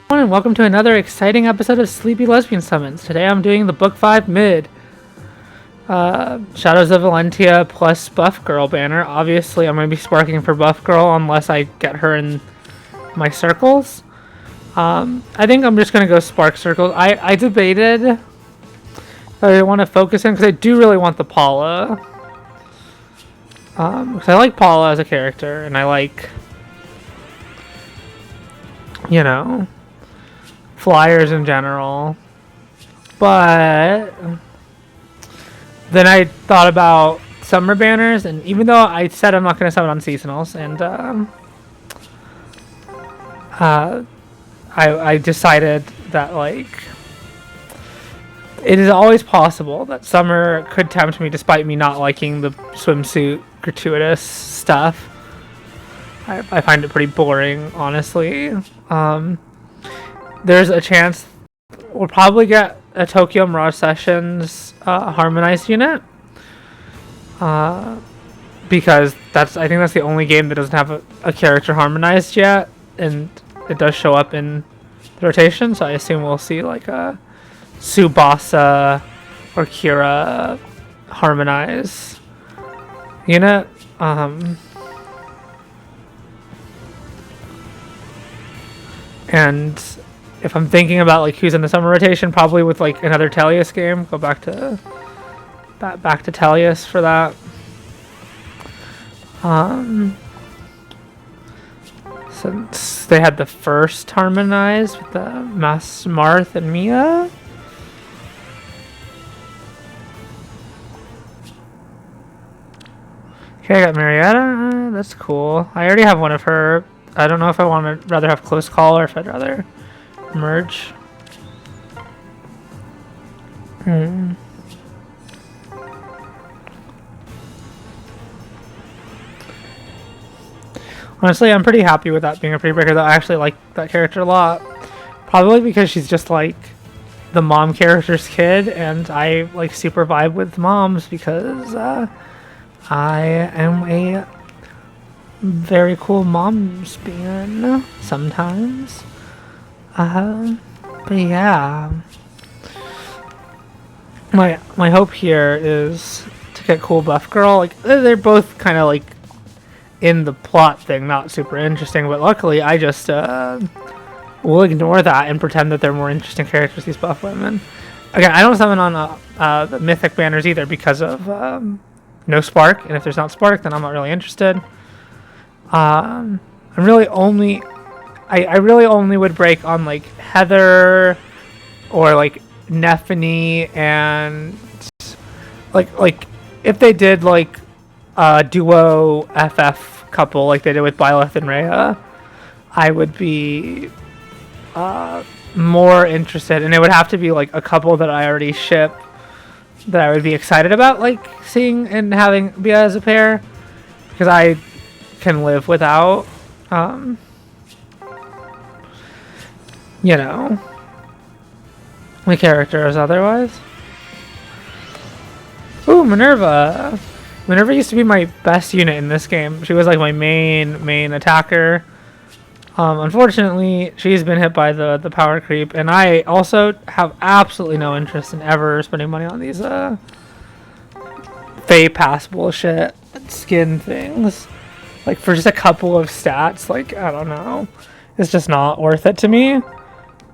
And welcome to another exciting episode of Sleepy Lesbian Summons. Today I'm doing the Book 5 mid. Shadows of Valentia plus Buff Girl banner. Obviously I'm going to be sparking for Buff Girl unless I get her in my circles. I think I'm just going to go spark circles. I debated if I want to focus in because I do really want the Paula. Because I like Paula as a character and I like, you know, flyers in general, but then I thought about summer banners, and even though I said I'm not going to summon on seasonals, and I decided that like it is always possible that summer could tempt me despite me not liking the swimsuit gratuitous stuff. I find it pretty boring, honestly. There's a chance we'll probably get a Tokyo Mirage Sessions harmonized unit. Because I think that's the only game that doesn't have a character harmonized yet, and it does show up in the rotation, so I assume we'll see like a Tsubasa or Kira harmonize unit. And if I'm thinking about like who's in the summer rotation, probably with like another Tellius game, go back to Tellius for that. Since they had the first harmonized with the Marth and Mia. Okay, I got Marietta. That's cool. I already have one of her. I don't know if I want to rather have close call or if I'd rather merge. Honestly, I'm pretty happy with that being a pre-breaker, though. I actually like that character a lot. Probably because she's just like the mom character's kid, and I like super vibe with moms because I am a very cool momsbian sometimes. But yeah, my hope here is to get cool Buff Girl. Like they're both kind of like in the plot thing, not super interesting. But luckily, I just will ignore that and pretend that they're more interesting characters. These buff women. Again, I don't summon on the mythic banners either because of no spark. And if there's not spark, then I'm not really interested. I really only would break on like Heather or like Nephany, and like if they did like a duo FF couple like they did with Byleth and Rhea, I would be more interested, and it would have to be like a couple that I already ship that I would be excited about like seeing and having be as a pair, because I can live without you know, the characters otherwise. Ooh, Minerva. Minerva used to be my best unit in this game. She was like my main attacker. Unfortunately, she's been hit by the power creep, and I also have absolutely no interest in ever spending money on these Fey Pass bullshit skin things. Like for just a couple of stats, like I don't know, it's just not worth it to me.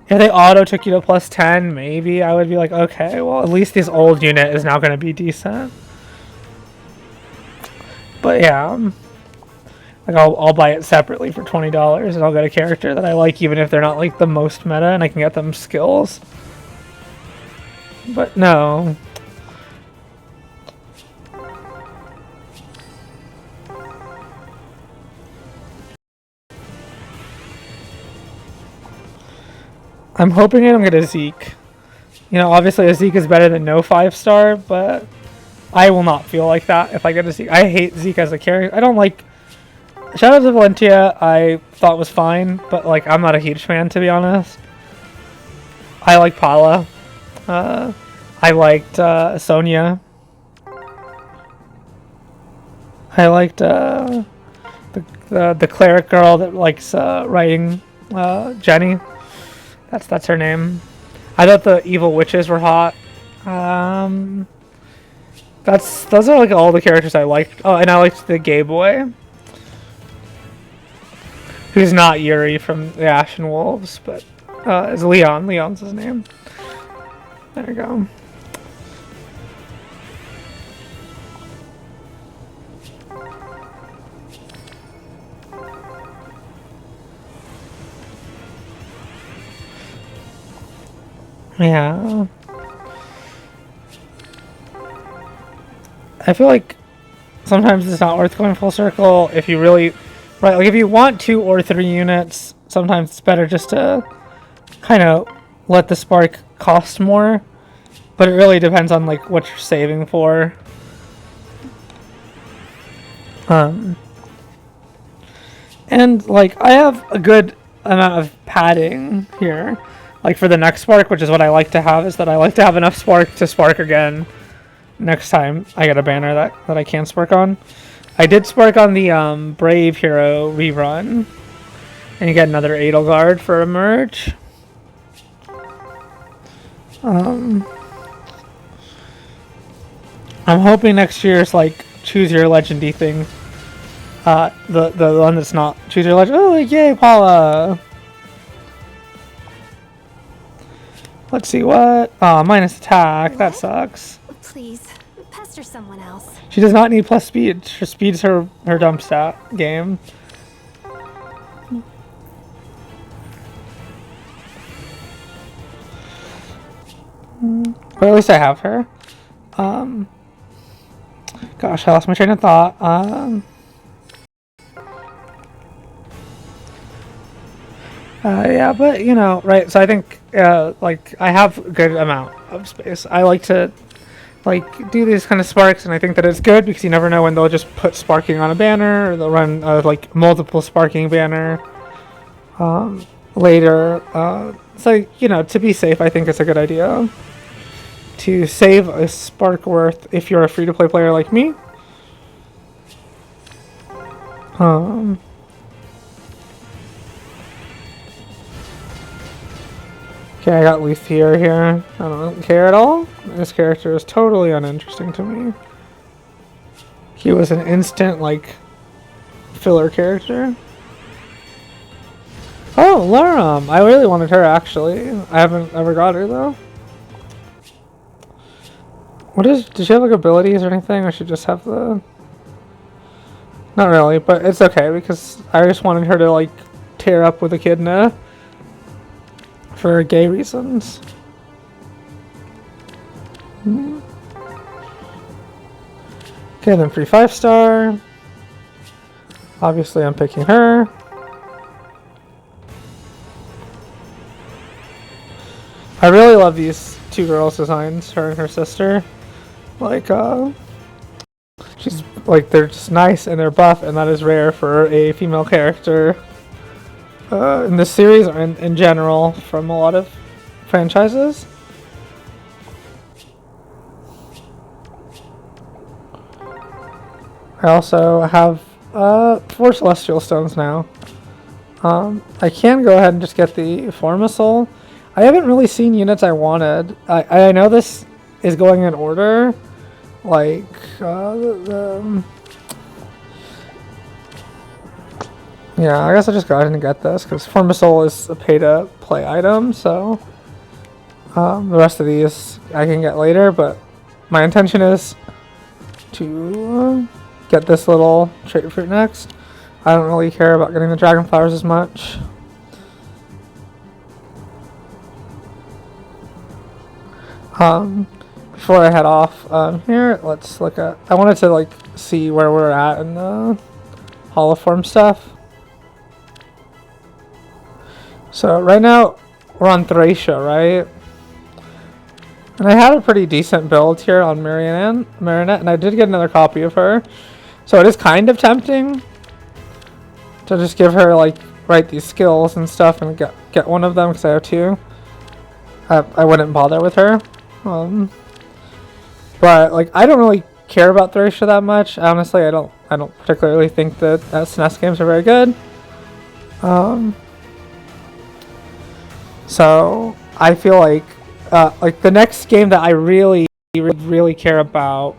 If they auto took you to plus 10, maybe I would be like, okay, well at least this old unit is now going to be decent. But yeah, like I'll buy it separately for $20, and I'll get a character that I like, even if they're not like the most meta, and I can get them skills. But no. I'm hoping I don't get a Zeke. You know, obviously a Zeke is better than no 5-star, but I will not feel like that if I get a Zeke. I hate Zeke as a character. I don't like... Shadows of Valentia I thought was fine, but like I'm not a huge fan, to be honest. I like Paula. I liked Sonya. I liked the cleric girl that likes writing, Jenny. That's her name. I thought the evil witches were hot. Those are like all the characters I liked. Oh, and I liked the gay boy, who's not Yuri from the Ashen Wolves, but is Leon. Leon's his name. There we go. Yeah. I feel like sometimes it's not worth going full circle if you really... Right, like if you want 2 or 3 units, sometimes it's better just to kind of let the spark cost more. But it really depends on like what you're saving for. And like I have a good amount of padding here. Like for the next spark, which is what I like to have, is that I like to have enough spark to spark again next time I get a banner that I can spark on. I did spark on the Brave Hero rerun, and you get another Edelgard for a merge. I'm hoping next year's like choose your legendy thing. The one that's not choose your legend. Oh yay, Paula! Let's see what. Oh, minus attack. What? That sucks. Please, pester someone else. She does not need plus speed. Her speed's her dump stat game. But at least I have her. Gosh, I lost my train of thought. Yeah, but you know, right? So I think, like, I have a good amount of space. I like to, like, do these kind of sparks, and I think that it's good because you never know when they'll just put sparking on a banner, or they'll run like multiple sparking banner later. So you know, to be safe, I think it's a good idea to save a spark worth if you're a free-to-play player like me. Okay, I got Luthier here. I don't care at all. This character is totally uninteresting to me. He was an instant, like, filler character. Oh, Laram! I really wanted her, actually. I haven't ever got her, though. Does she have, like, abilities or anything? Or should just have the... Not really, but it's okay, because I just wanted her to, like, tear up with Echidna. For gay reasons. Okay, then free 5-star. Obviously, I'm picking her. I really love these 2 girls' designs, her and her sister. Like, she's like, they're just nice and they're buff, and that is rare for a female character. In this series, or in general, from a lot of franchises. I also have 4 Celestial Stones now. I can go ahead and just get the Formisol. I haven't really seen units I wanted. I know this is going in order. Like, yeah, I guess I'll just go ahead and get this, because Formisol is a pay-to-play item, so the rest of these I can get later, but my intention is to get this little trait fruit next. I don't really care about getting the dragon flowers as much. Before I head off here, let's look at... I wanted to, like, see where we're at in the holoform stuff. So right now we're on Thracia, right? And I had a pretty decent build here on Marinette, and I did get another copy of her. So it is kind of tempting to just give her, like, write these skills and stuff and get one of them, because I have 2. I wouldn't bother with her. But like, I don't really care about Thracia that much. Honestly, I don't particularly think that SNES games are very good. So I feel like the next game that I really care about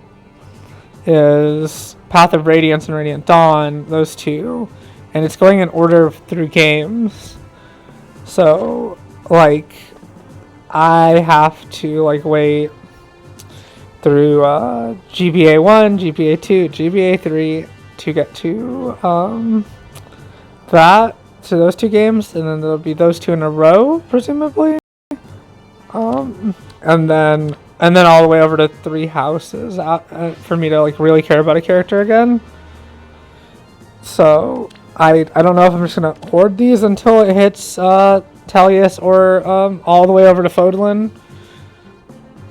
is Path of Radiance and Radiant Dawn, those two, and it's going in order through games. So like I have to like wait through GBA 1, GBA 2, GBA 3 to get to that, to those two games, and then there'll be those two in a row, presumably. And then all the way over to Three Houses for me to like really care about a character again. So I don't know if I'm just gonna hoard these until it hits Tellius or all the way over to Fodlan.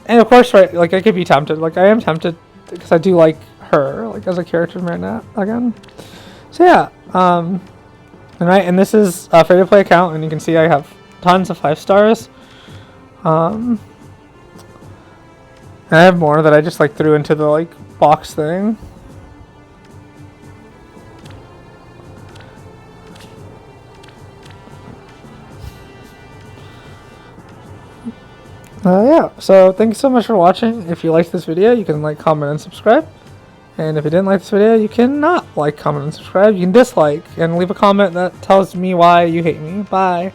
And of course, right, like I could be tempted. Like I am tempted because I do like her, like as a character right now again. So yeah, and this is a free-to-play account, and you can see I have tons of 5 stars. And I have more that I just like threw into the like box thing. Yeah, so thank you so much for watching. If you liked this video, you can like, comment, and subscribe. And if you didn't like this video, you can not like, comment, and subscribe. You can dislike and leave a comment that tells me why you hate me. Bye.